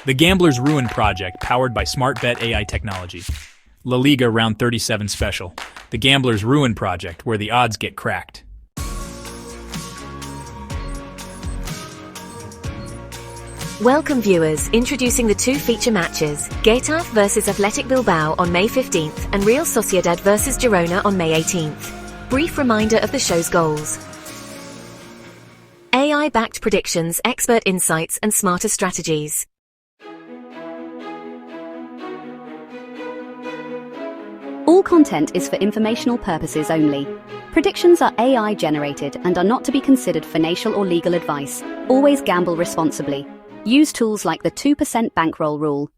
The Gambler's Ruin Project, powered by SmartBet AI technology. La Liga Round 37 Special. The Gambler's Ruin Project, where the odds get cracked. Welcome viewers, introducing the two feature matches, Getafe vs Athletic Bilbao on May 15th and Real Sociedad vs Girona on May 18th. Brief reminder of the show's goals. AI-backed predictions, expert insights and smarter strategies. All content is for informational purposes only. Predictions are AI generated and are not to be considered financial or legal advice. Always gamble responsibly. Use tools like the 2% bankroll rule.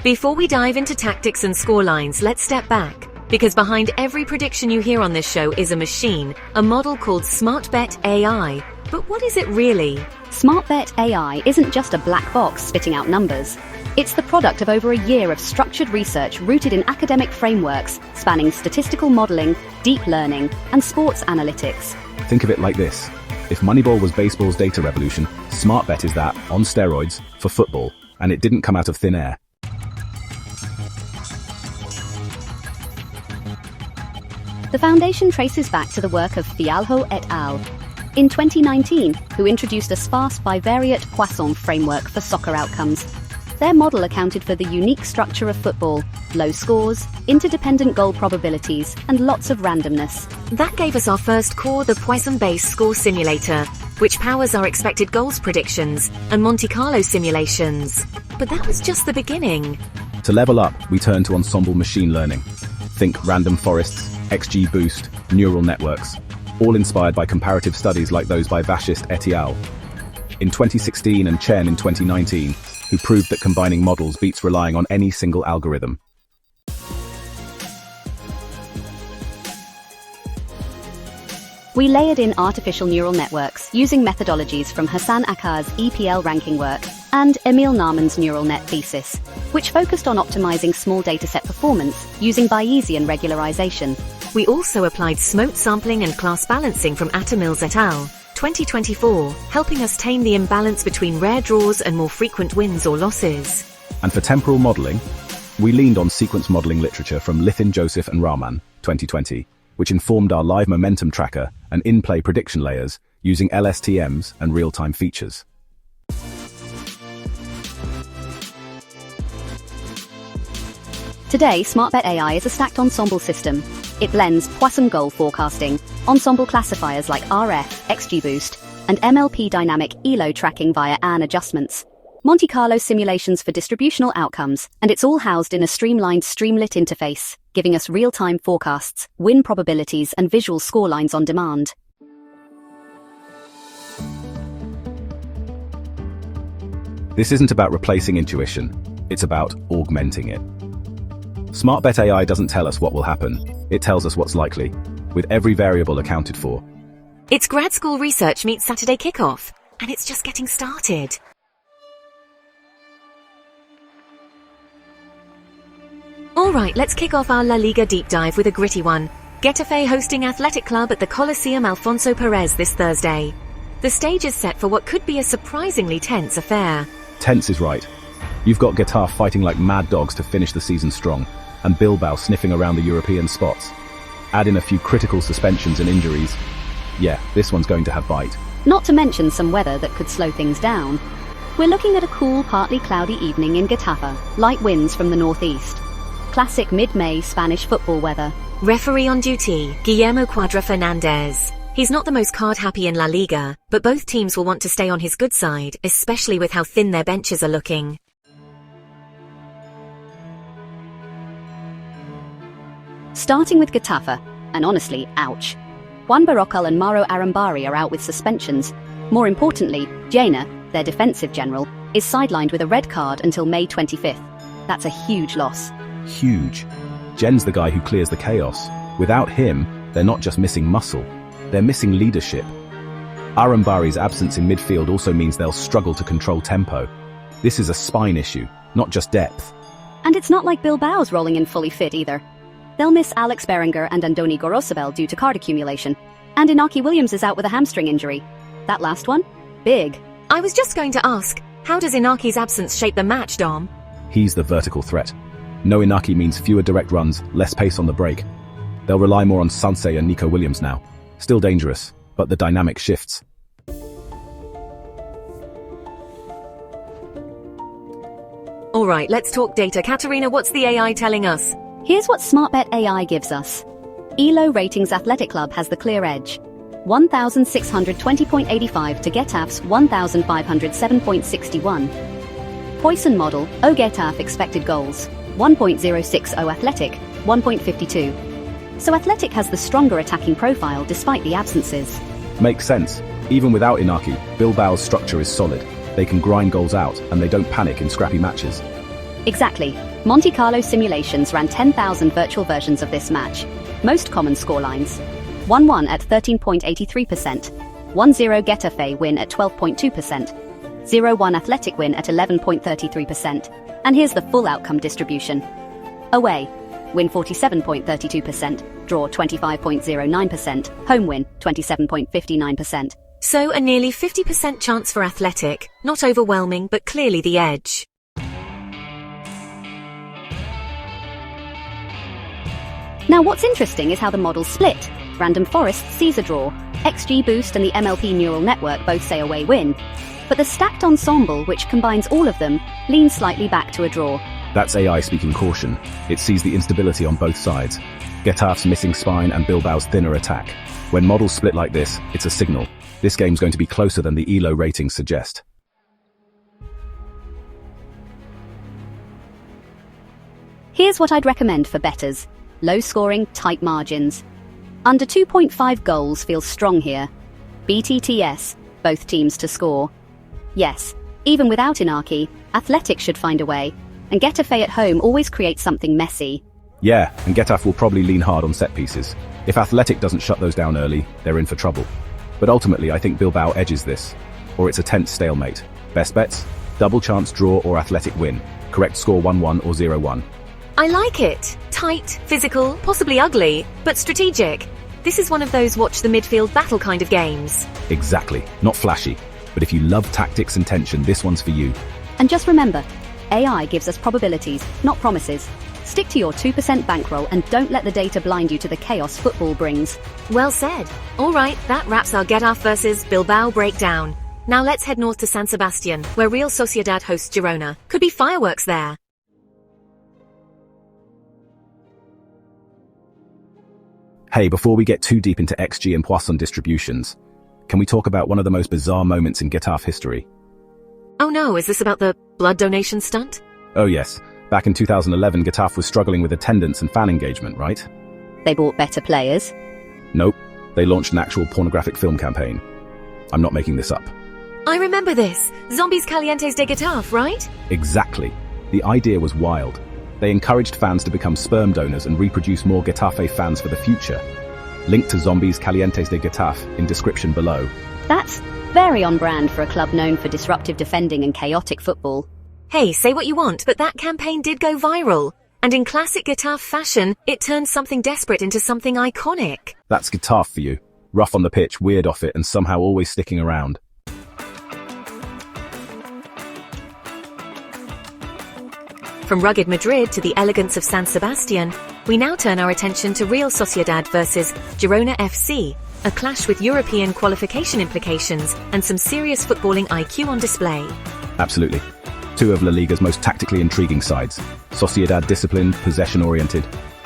Before we dive into tactics and scorelines, let's step back. Because behind every prediction you hear on this show is a machine, a model called SmartBet AI. But what is it really? SmartBet AI isn't just a black box spitting out numbers. It's the product of over a year of structured research rooted in academic frameworks spanning statistical modeling, deep learning, and sports analytics. Think of it like this. If Moneyball was baseball's data revolution, SmartBet is that, on steroids, for football, and it didn't come out of thin air. The foundation traces back to the work of Fialho et al. In 2019, who introduced a sparse bivariate Poisson framework for soccer outcomes. Their model accounted for the unique structure of football, low scores, interdependent goal probabilities, and lots of randomness. That gave us our first core, the Poisson-based score simulator, which powers our expected goals predictions and Monte Carlo simulations. But that was just the beginning. To level up, we turn to ensemble machine learning. Think random forests, XG boost, neural networks, all inspired by comparative studies like those by Vashist et al. In 2016 and Chen in 2019, who proved that combining models beats relying on any single algorithm. We layered in artificial neural networks using methodologies from Hassan Akkar's EPL ranking work and Emil Nahman's neural net thesis, which focused on optimizing small dataset performance using Bayesian regularization. We also applied smote sampling and class balancing from Mills et al. 2024, helping us tame the imbalance between rare draws and more frequent wins or losses. And for temporal modeling, we leaned on sequence modeling literature from Lithin, Joseph and Rahman, 2020, which informed our live momentum tracker and in-play prediction layers using LSTMs and real-time features. Today, SmartBet AI is a stacked ensemble system. It blends Poisson goal forecasting, ensemble classifiers like RF, XGBoost, and MLP dynamic ELO tracking via AN adjustments, Monte Carlo simulations for distributional outcomes, and it's all housed in a streamlined Streamlit interface, giving us real-time forecasts, win probabilities, and visual scorelines on demand. This isn't about replacing intuition, it's about augmenting it. SmartBet AI doesn't tell us what will happen, it tells us what's likely, with every variable accounted for. It's grad school research meets Saturday kickoff, and it's just getting started. Alright, let's kick off our La Liga deep dive with a gritty one. Getafe hosting Athletic Club at the Coliseum Alfonso Perez this Thursday. The stage is set for what could be a surprisingly tense affair. Tense is right. You've got Getafe fighting like mad dogs to finish the season strong, and Bilbao sniffing around the European spots. Add in a few critical suspensions and injuries. Yeah, this one's going to have bite. Not to mention some weather that could slow things down. We're looking at a cool, partly cloudy evening in Getafe, light winds from the northeast. Classic mid-May Spanish football weather. Referee on duty, Guillermo Cuadra Fernandez. He's not the most card-happy in La Liga, but both teams will want to stay on his good side, especially with how thin their benches are looking. Starting with Getafe, and honestly, ouch. Juan Barrocal and Mauro Arambari are out with suspensions. More importantly, Girona, their defensive general, is sidelined with a red card until May 25th. That's a huge loss. Huge. Jen's the guy who clears the chaos. Without him, they're not just missing muscle, they're missing leadership. Arambari's absence in midfield also means they'll struggle to control tempo. This is a spine issue, not just depth. And it's not like Bilbao's rolling in fully fit either. They'll miss Alex Berenguer and Andoni Gorosabel due to card accumulation. And Inaki Williams is out with a hamstring injury. That last one? Big. I was just going to ask, how does Inaki's absence shape the match, Dom? He's the vertical threat. No Inaki means fewer direct runs, less pace on the break. They'll rely more on Sansei and Nico Williams now. Still dangerous, but the dynamic shifts. All right, let's talk data. Katerina, what's the AI telling us? Here's what SmartBet AI gives us. ELO Ratings Athletic Club has the clear edge. 1,620.85 to Getafe's 1,507.61. Poisson model, O Getafe expected goals, 1.060 Athletic, 1.52. So Athletic has the stronger attacking profile despite the absences. Makes sense. Even without Inaki, Bilbao's structure is solid. They can grind goals out, and they don't panic in scrappy matches. Exactly. Monte Carlo simulations ran 10,000 virtual versions of this match. Most common scorelines. 1-1 at 13.83%, 1-0 Getafe win at 12.2%, 0-1 Athletic win at 11.33%, and here's the full outcome distribution. Away, win 47.32%, draw 25.09%, home win 27.59%. So a nearly 50% chance for Athletic. Not overwhelming, but clearly the edge. Now what's interesting is how the models split. Random Forest sees a draw. XG Boost and the MLP neural network both say away win. But the stacked ensemble, which combines all of them, leans slightly back to a draw. That's AI speaking caution. It sees the instability on both sides. Getafe's missing spine and Bilbao's thinner attack. When models split like this, it's a signal. This game's going to be closer than the ELO ratings suggest. Here's what I'd recommend for bettors. Low scoring, tight margins. Under 2.5 goals feels strong here. BTTS, both teams to score. Yes, even without Inaki, Athletic should find a way, and Getafe at home always creates something messy. Yeah, and Getafe will probably lean hard on set pieces. If Athletic doesn't shut those down early, they're in for trouble. But ultimately, I think Bilbao edges this, or it's a tense stalemate. Best bets? Double chance draw or Athletic win. Correct score 1-1 or 0-1. I like it. Tight, physical, possibly ugly, but strategic. This is one of those watch the midfield battle kind of games. Exactly. Not flashy. But if you love tactics and tension, this one's for you. And just remember, AI gives us probabilities, not promises. Stick to your 2% bankroll and don't let the data blind you to the chaos football brings. Well said. All right, that wraps our Getafe versus Bilbao breakdown. Now let's head north to San Sebastian, where Real Sociedad hosts Girona. Could be fireworks there. Hey, before we get too deep into XG and Poisson distributions, can we talk about one of the most bizarre moments in Getafe history? Oh no, is this about the blood donation stunt? Oh yes. Back in 2011, Getafe was struggling with attendance and fan engagement, right? They bought better players? Nope. They launched an actual pornographic film campaign. I'm not making this up. I remember this. Zombies Calientes de Getafe, right? Exactly. The idea was wild. They encouraged fans to become sperm donors and reproduce more Getafe fans for the future. Link to Zombies Calientes de Getafe in description below. That's very on brand for a club known for disruptive defending and chaotic football. Hey, say what you want, but that campaign did go viral. And in classic Getafe fashion, it turned something desperate into something iconic. That's Getafe for you. Rough on the pitch, weird off it, and somehow always sticking around. From rugged Madrid to the elegance of San Sebastian, we now turn our attention to Real Sociedad versus Girona FC, a clash with European qualification implications and some serious footballing IQ on display. Absolutely. Two of La Liga's most tactically intriguing sides. Sociedad disciplined, possession-oriented.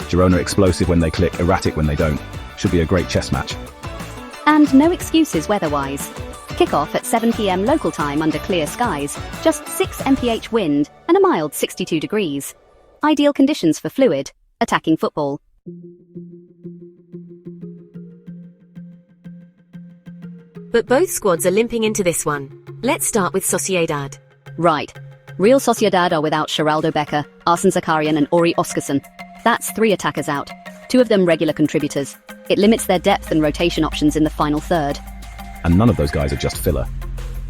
Girona explosive when they click, erratic when they don't. Should be a great chess match. And no excuses weather-wise. Kick-off at 7 p.m. local time under clear skies, just 6 mph wind and a mild 62 degrees. Ideal conditions for fluid, attacking football. But both squads are limping into this one. Let's start with Sociedad. Right. Real Sociedad are without Geraldo Becker, Arsene Zakarian and Ori Oskarsson. That's 3 attackers out, 2 of them regular contributors. It limits their depth and rotation options in the final third. And none of those guys are just filler.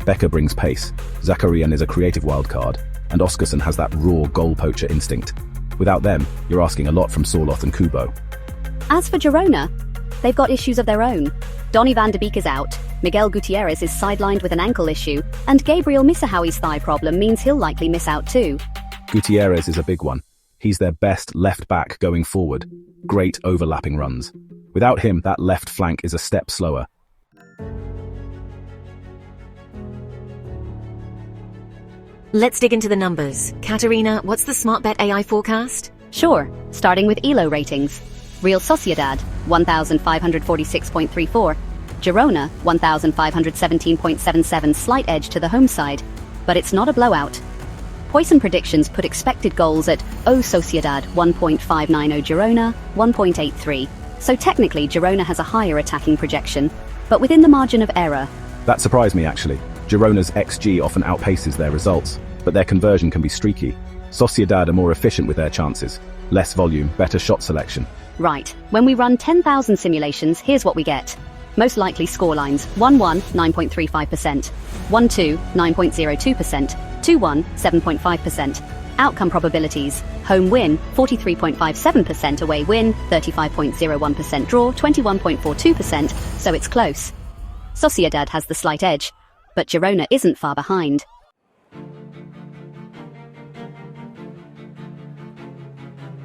Becker brings pace, Zakarian is a creative wildcard, and Oskarsson has that raw goal poacher instinct. Without them, you're asking a lot from Sorloth and Kubo. As for Girona, they've got issues of their own. Donny van de Beek is out, Miguel Gutierrez is sidelined with an ankle issue, and Gabriel Misahawi's thigh problem means he'll likely miss out too. Gutierrez is a big one. He's their best left back going forward. Great overlapping runs. Without him, that left flank is a step slower. Let's dig into the numbers. Katerina, what's the SmartBet AI forecast? Sure, starting with ELO ratings. Real Sociedad, 1,546.34. Girona, 1,517.77, slight edge to the home side. But it's not a blowout. Poison predictions put expected goals at Sociedad 1.590, Girona 1.83. So technically Girona has a higher attacking projection, but within the margin of error. That surprised me actually. Girona's XG often outpaces their results, but their conversion can be streaky. Sociedad are more efficient with their chances. Less volume, better shot selection. Right, when we run 10,000 simulations, here's what we get. Most likely scorelines: 1-1, 9.35%, 1-2, 9.02%, 2-1, 7.5%. Outcome probabilities: home win, 43.57%, away win, 35.01%, draw, 21.42%, so it's close. Sociedad has the slight edge, but Girona isn't far behind.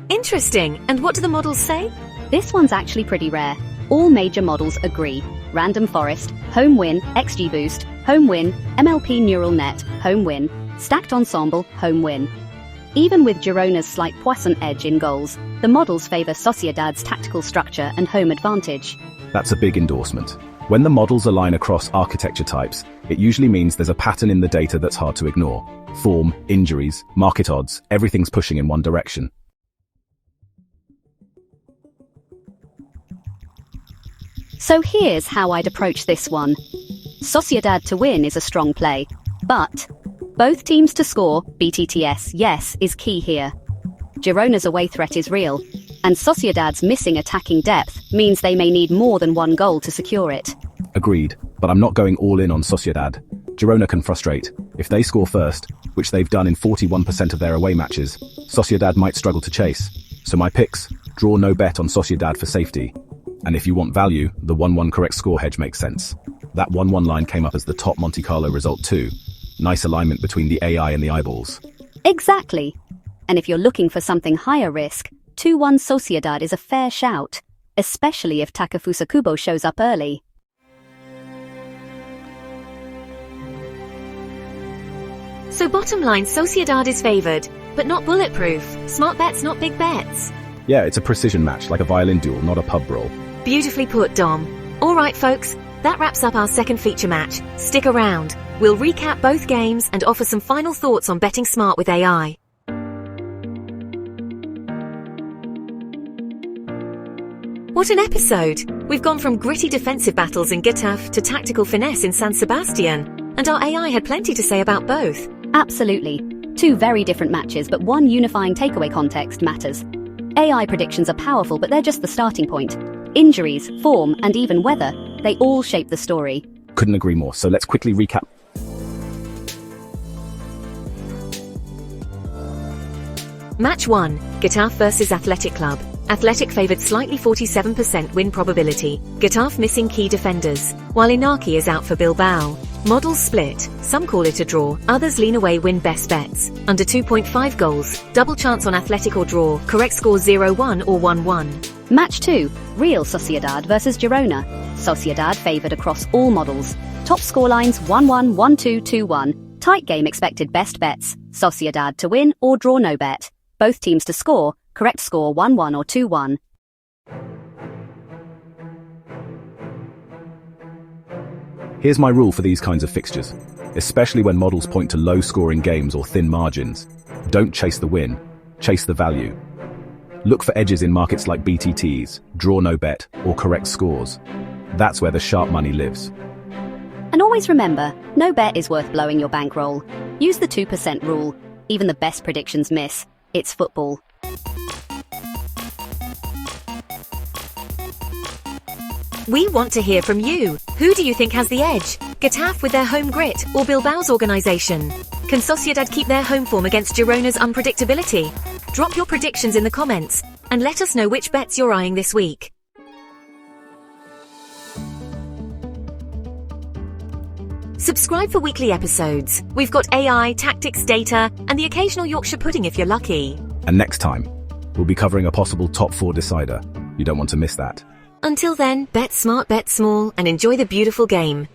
Interesting. And what do the models say? This one's actually pretty rare. All major models agree. Random forest, home win, XG boost, home win, MLP neural net, home win, stacked ensemble, home win. Even with Girona's slight Poisson edge in goals, the models favour Sociedad's tactical structure and home advantage. That's a big endorsement. When the models align across architecture types, it usually means there's a pattern in the data that's hard to ignore. Form, injuries, market odds, everything's pushing in one direction. So here's how I'd approach this one. Sociedad to win is a strong play, but both teams to score, BTTS, yes, is key here. Girona's away threat is real, and Sociedad's missing attacking depth means they may need more than one goal to secure it. Agreed, but I'm not going all in on Sociedad. Girona can frustrate. If they score first, which they've done in 41% of their away matches, Sociedad might struggle to chase. So my picks: draw, no bet on Sociedad for safety. And if you want value, the 1-1 correct score hedge makes sense. That 1-1 line came up as the top Monte Carlo result too. Nice alignment between the AI and the eyeballs. Exactly. And if you're looking for something higher risk, 2-1 Sociedad is a fair shout, especially if Takefusa Kubo shows up early. So bottom line, Sociedad is favoured, but not bulletproof. Smart bets, not big bets. Yeah, it's a precision match, like a violin duel, not a pub brawl. Beautifully put, Dom. All right, folks, that wraps up our second feature match. Stick around. We'll recap both games and offer some final thoughts on betting smart with AI. What an episode! We've gone from gritty defensive battles in Getafe to tactical finesse in San Sebastian, and our AI had plenty to say about both. Absolutely. Two very different matches, but one unifying takeaway: context matters. AI predictions are powerful, but they're just the starting point. Injuries, form, and even weather, they all shape the story. Couldn't agree more, so let's quickly recap. Match 1, Getafe versus Athletic Club. Athletic favoured slightly, 47% win probability. Getafe missing key defenders, while Inaki is out for Bilbao. Models split, some call it a draw, others lean away win best bets. Under 2.5 goals, double chance on Athletic or draw, correct score 0-1 or 1-1. Match 2, Real Sociedad versus Girona. Sociedad favoured across all models. Top scorelines 1-1, 1-2, 2-1. Tight game expected best bets. Sociedad to win or draw, no bet. Both teams to score, correct score 1-1 or 2-1. Here's my rule for these kinds of fixtures, especially when models point to low-scoring games or thin margins. Don't chase the win, chase the value. Look for edges in markets like BTTs, draw no bet, or correct scores. That's where the sharp money lives. And always remember, no bet is worth blowing your bankroll. Use the 2% rule. Even the best predictions miss. It's football. We want to hear from you. Who do you think has the edge? Getafe with their home grit or Bilbao's organisation? Can Sociedad keep their home form against Girona's unpredictability? Drop your predictions in the comments and let us know which bets you're eyeing this week. Subscribe for weekly episodes. We've got AI, tactics, data, and the occasional Yorkshire pudding if you're lucky. And next time, we'll be covering a possible top 4 decider. You don't want to miss that. Until then, bet smart, bet small, and enjoy the beautiful game.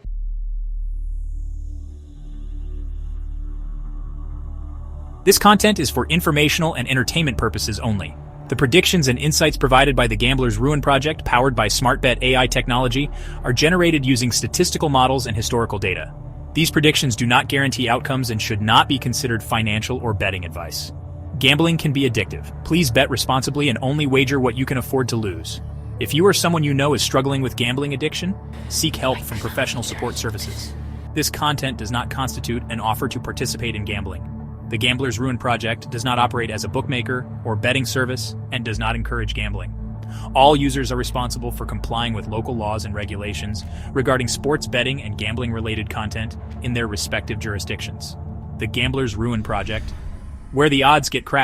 This content is for informational and entertainment purposes only. The predictions and insights provided by the Gambler's Ruin Project, powered by SmartBet AI technology, are generated using statistical models and historical data. These predictions do not guarantee outcomes and should not be considered financial or betting advice. Gambling can be addictive. Please bet responsibly and only wager what you can afford to lose. If you or someone you know is struggling with gambling addiction, seek help from professional support services. This content does not constitute an offer to participate in gambling. The Gambler's Ruin Project does not operate as a bookmaker or betting service and does not encourage gambling. All users are responsible for complying with local laws and regulations regarding sports betting and gambling-related content in their respective jurisdictions. The Gambler's Ruin Project, where the odds get cracked.